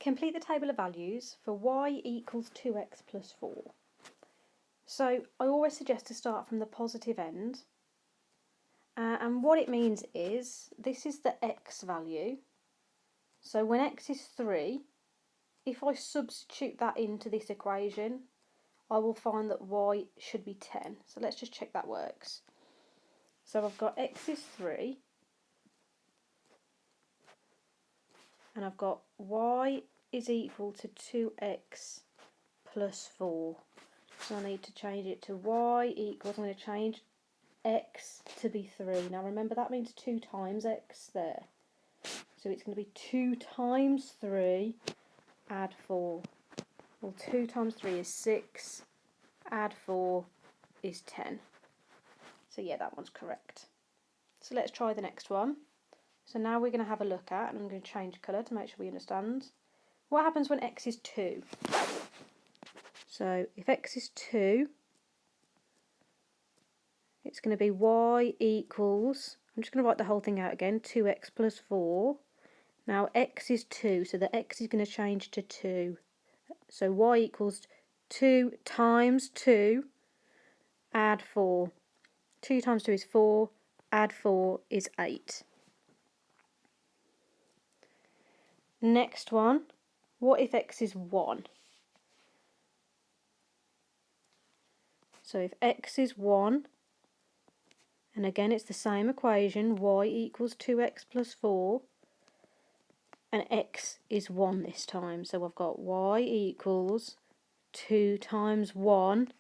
Complete the table of values for y equals 2x plus 4. So I always suggest to start from the positive end. And what it means is, this is the x value. So when x is 3, if I substitute that into this equation, I will find that y should be 10. So let's just check that works. So I've got x is 3, and I've got y is equal to 2x plus 4. So I need to change it to y equals, I'm going to change x to be 3. Now remember, that means 2 times x there. So it's going to be 2 times 3, add 4. Well, 2 times 3 is 6, add 4 is 10. So yeah, that one's correct. So let's try the next one. So now we're going to have a look at, and I'm going to change colour to make sure we understand, what happens when x is 2. So if x is 2, it's going to be y equals, I'm just going to write the whole thing out again, 2x plus 4. Now x is 2, so the x is going to change to 2. So y equals 2 times 2, add 4. 2 times 2 is 4, add 4 is 8. Next one, what if x is 1? So if x is 1, and again it's the same equation, y equals 2x plus 4, and x is 1 this time. So I've got y equals 2 times 1,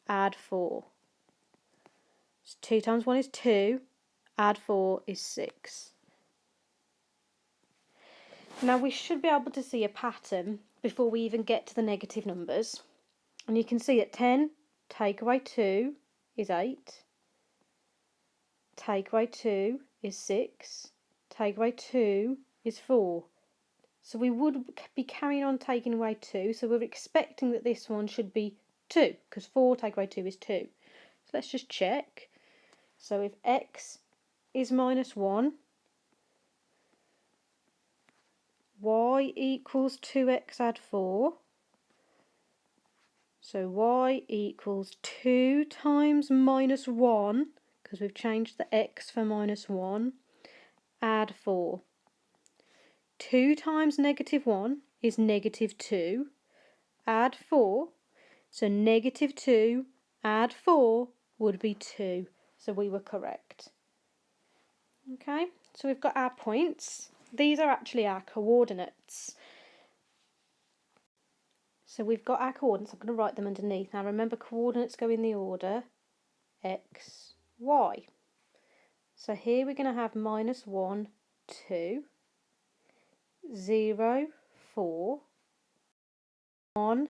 add 4. So 2 times 1 is 2, add 4 is 6. Now we should be able to see a pattern before we even get to the negative numbers. And you can see that 10 take away 2 is 8. Take away 2 is 6. Take away 2 is 4. So we would be carrying on taking away 2. So we're expecting that this one should be 2, because 4 take away 2 is 2. So let's just check. So if x is minus 1, y equals 2x add 4. So y equals 2 times minus 1, because we've changed the x for minus 1, add 4. 2 times negative 1 is negative 2, add 4. So negative 2 add 4 would be 2. So we were correct. Okay, so we've got our points. These are actually our coordinates. So we've got our coordinates. I'm going to write them underneath. Now remember, coordinates go in the order x, y. So here we're going to have minus 1, 2, 0, 4, 1,